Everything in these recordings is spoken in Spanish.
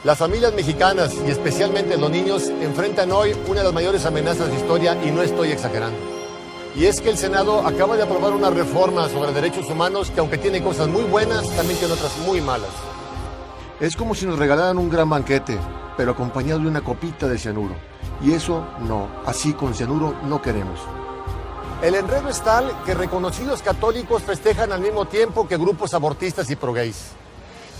Las familias mexicanas y especialmente los niños enfrentan hoy una de las mayores amenazas de historia y no estoy exagerando. Y es que el Senado acaba de aprobar una reforma sobre derechos humanos que aunque tiene cosas muy buenas, también tiene otras muy malas. Es como si nos regalaran un gran banquete, pero acompañado de una copita de cianuro. Y eso no, así con cianuro no queremos. El enredo es tal que reconocidos católicos festejan al mismo tiempo que grupos abortistas y pro-gays.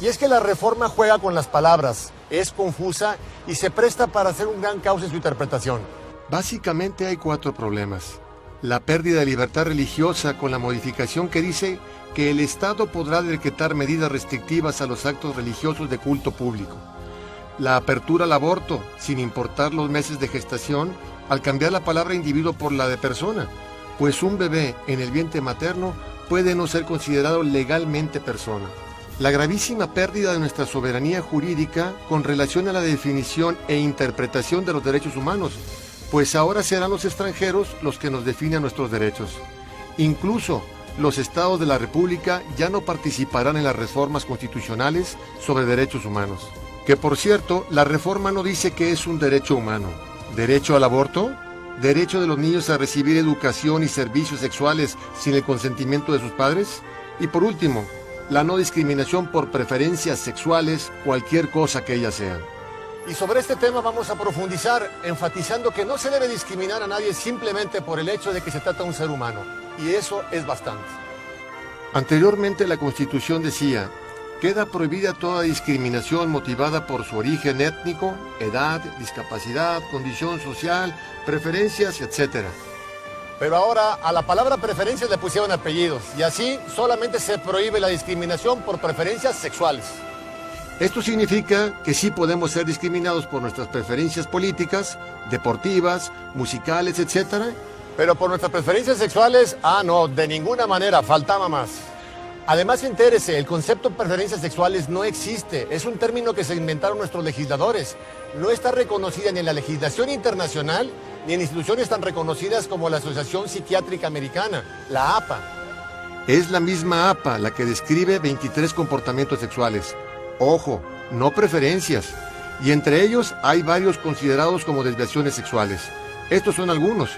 Y es que la reforma juega con las palabras, es confusa y se presta para hacer un gran caos en su interpretación. Básicamente hay 4 problemas. La pérdida de libertad religiosa con la modificación que dice que el Estado podrá decretar medidas restrictivas a los actos religiosos de culto público. La apertura al aborto, sin importar los meses de gestación, al cambiar la palabra individuo por la de persona, pues un bebé en el vientre materno puede no ser considerado legalmente persona. La gravísima pérdida de nuestra soberanía jurídica con relación a la definición e interpretación de los derechos humanos, pues ahora serán los extranjeros los que nos definan nuestros derechos. Incluso los estados de la República ya no participarán en las reformas constitucionales sobre derechos humanos. Que por cierto, la reforma no dice que es un derecho humano. ¿Derecho al aborto? ¿Derecho de los niños a recibir educación y servicios sexuales sin el consentimiento de sus padres? Y por último, la no discriminación por preferencias sexuales, cualquier cosa que ellas sean. Y sobre este tema vamos a profundizar, enfatizando que no se debe discriminar a nadie simplemente por el hecho de que se trata de un ser humano. Y eso es bastante. Anteriormente la Constitución decía: queda prohibida toda discriminación motivada por su origen étnico, edad, discapacidad, condición social, preferencias, etc. Pero ahora a la palabra preferencias le pusieron apellidos y así solamente se prohíbe la discriminación por preferencias sexuales. Esto significa que sí podemos ser discriminados por nuestras preferencias políticas, deportivas, musicales, etc. Pero por nuestras preferencias sexuales, no, de ninguna manera, faltaba más. Además, entérese, el concepto de preferencias sexuales no existe, es un término que se inventaron nuestros legisladores. No está reconocida ni en la legislación internacional, ni en instituciones tan reconocidas como la Asociación Psiquiátrica Americana, la APA. Es la misma APA la que describe 23 comportamientos sexuales. Ojo, no preferencias. Y entre ellos hay varios considerados como desviaciones sexuales. Estos son algunos: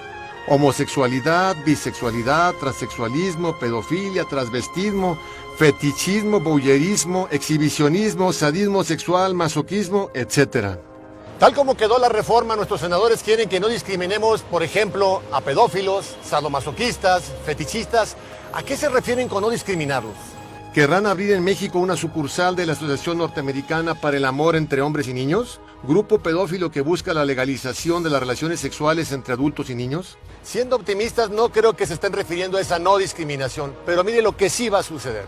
homosexualidad, bisexualidad, transexualismo, pedofilia, transvestismo, fetichismo, voyeurismo, exhibicionismo, sadismo sexual, masoquismo, etc. Tal como quedó la reforma, nuestros senadores quieren que no discriminemos, por ejemplo, a pedófilos, sadomasoquistas, fetichistas. ¿A qué se refieren con no discriminarlos? ¿Querrán abrir en México una sucursal de la Asociación Norteamericana para el Amor entre Hombres y Niños? ¿Grupo pedófilo que busca la legalización de las relaciones sexuales entre adultos y niños? Siendo optimistas, no creo que se estén refiriendo a esa no discriminación, pero mire lo que sí va a suceder.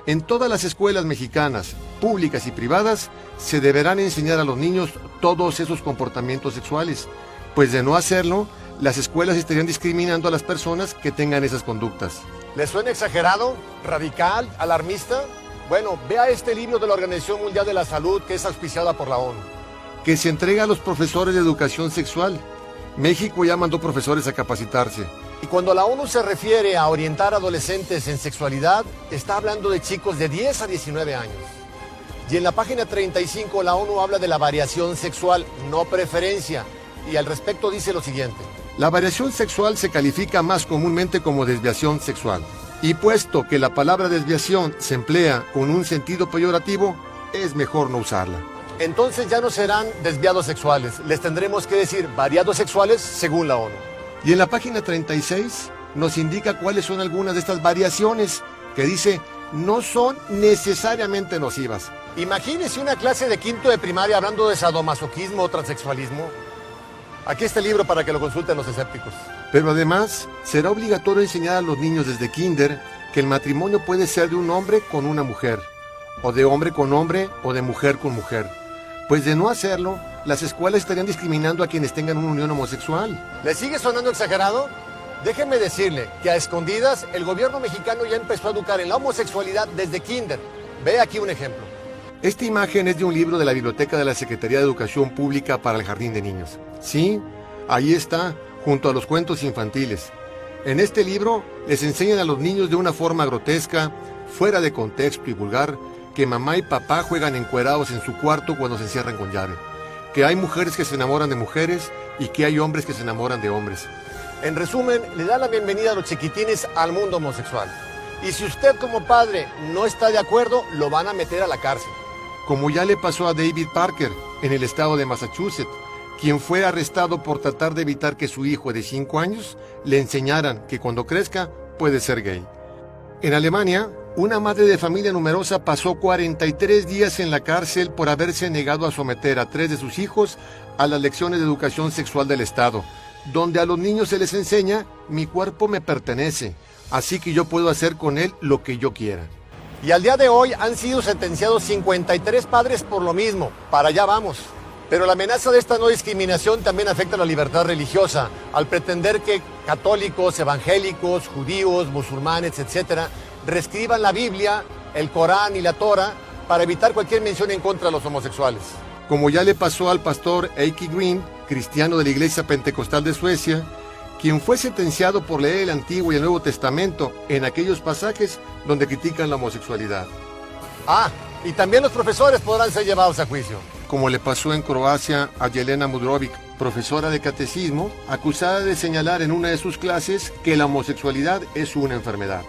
En todas las escuelas mexicanas, públicas y privadas, se deberán enseñar a los niños todos esos comportamientos sexuales, pues de no hacerlo, las escuelas estarían discriminando a las personas que tengan esas conductas. ¿Les suena exagerado, radical, alarmista? Bueno, vea este libro de la Organización Mundial de la Salud, que es auspiciada por la ONU. Que se entrega a los profesores de educación sexual. México ya mandó profesores a capacitarse. Y cuando la ONU se refiere a orientar a adolescentes en sexualidad, está hablando de chicos de 10 a 19 años. Y en la página 35 la ONU habla de la variación sexual, no preferencia. Y al respecto dice lo siguiente: la variación sexual se califica más comúnmente como desviación sexual. Y puesto que la palabra desviación se emplea con un sentido peyorativo, es mejor no usarla. Entonces ya no serán desviados sexuales, les tendremos que decir variados sexuales según la ONU. Y en la página 36 nos indica cuáles son algunas de estas variaciones, que dice no son necesariamente nocivas. Imagínese una clase de quinto de primaria hablando de sadomasoquismo o transexualismo. Aquí está el libro para que lo consulten los escépticos. Pero además, será obligatorio enseñar a los niños desde kinder que el matrimonio puede ser de un hombre con una mujer, o de hombre con hombre, o de mujer con mujer. Pues de no hacerlo, las escuelas estarían discriminando a quienes tengan una unión homosexual. ¿Le sigue sonando exagerado? Déjeme decirle que a escondidas el gobierno mexicano ya empezó a educar en la homosexualidad desde kinder. Ve aquí un ejemplo. Esta imagen es de un libro de la biblioteca de la Secretaría de Educación Pública para el Jardín de Niños. Sí, ahí está, junto a los cuentos infantiles. En este libro les enseñan a los niños de una forma grotesca, fuera de contexto y vulgar, que mamá y papá juegan encuerados en su cuarto cuando se encierran con llave, que hay mujeres que se enamoran de mujeres y que hay hombres que se enamoran de hombres. En resumen, le da la bienvenida a los chiquitines al mundo homosexual. Y si usted como padre no está de acuerdo, lo van a meter a la cárcel. Como ya le pasó a David Parker en el estado de Massachusetts, quien fue arrestado por tratar de evitar que su hijo de 5 años le enseñaran que cuando crezca puede ser gay. En Alemania, una madre de familia numerosa pasó 43 días en la cárcel por haberse negado a someter a 3 de sus hijos a las lecciones de educación sexual del Estado, donde a los niños se les enseña: mi cuerpo me pertenece, así que yo puedo hacer con él lo que yo quiera. Y al día de hoy han sido sentenciados 53 padres por lo mismo. Para allá vamos. Pero la amenaza de esta no discriminación también afecta la libertad religiosa, al pretender que católicos, evangélicos, judíos, musulmanes, etc., reescriban la Biblia, el Corán y la Torah para evitar cualquier mención en contra de los homosexuales. Como ya le pasó al pastor Heikki Green, cristiano de la Iglesia Pentecostal de Suecia, quien fue sentenciado por leer el Antiguo y el Nuevo Testamento en aquellos pasajes donde critican la homosexualidad. Y también los profesores podrán ser llevados a juicio. Como le pasó en Croacia a Jelena Mudrovic, profesora de catecismo, acusada de señalar en una de sus clases que la homosexualidad es una enfermedad.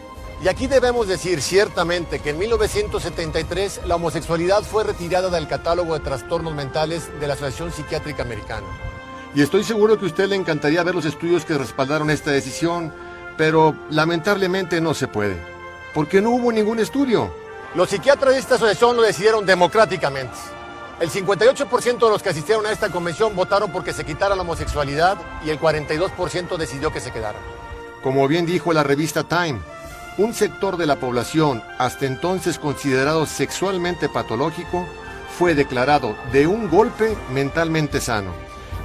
Y aquí debemos decir ciertamente que en 1973 la homosexualidad fue retirada del catálogo de trastornos mentales de la Asociación Psiquiátrica Americana. Y estoy seguro que a usted le encantaría ver los estudios que respaldaron esta decisión, pero lamentablemente no se puede, porque no hubo ningún estudio. Los psiquiatras de esta asociación lo decidieron democráticamente. El 58% de los que asistieron a esta convención votaron porque se quitara la homosexualidad y el 42% decidió que se quedara. Como bien dijo la revista Time, un sector de la población, hasta entonces considerado sexualmente patológico, fue declarado de un golpe mentalmente sano.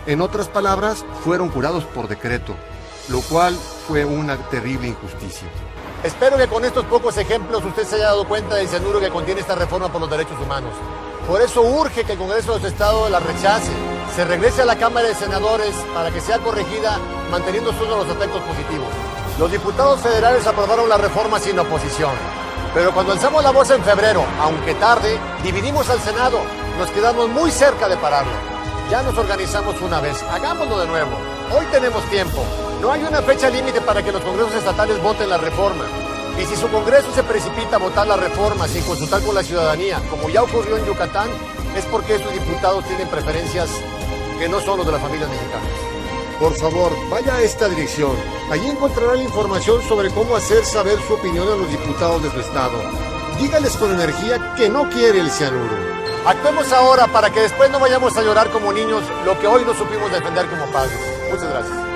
En otras palabras, fueron curados por decreto, lo cual fue una terrible injusticia. Espero que con estos pocos ejemplos usted se haya dado cuenta del cianuro que contiene esta reforma por los derechos humanos. Por eso urge que el Congreso de los Estados la rechace, se regrese a la Cámara de Senadores para que sea corregida, manteniendo solo los aspectos positivos. Los diputados federales aprobaron la reforma sin oposición. Pero cuando alzamos la voz en febrero, aunque tarde, dividimos al Senado. Nos quedamos muy cerca de pararlo. Ya nos organizamos una vez, hagámoslo de nuevo. Hoy tenemos tiempo. No hay una fecha límite para que los congresos estatales voten la reforma. Y si su congreso se precipita a votar la reforma sin consultar con la ciudadanía, como ya ocurrió en Yucatán, es porque sus diputados tienen preferencias que no son los de las familias mexicanas. Por favor, vaya a esta dirección. Allí encontrará la información sobre cómo hacer saber su opinión a los diputados de su estado. Dígales con energía que no quiere el cianuro. Actuemos ahora para que después no vayamos a llorar como niños lo que hoy no supimos defender como padres. Muchas gracias.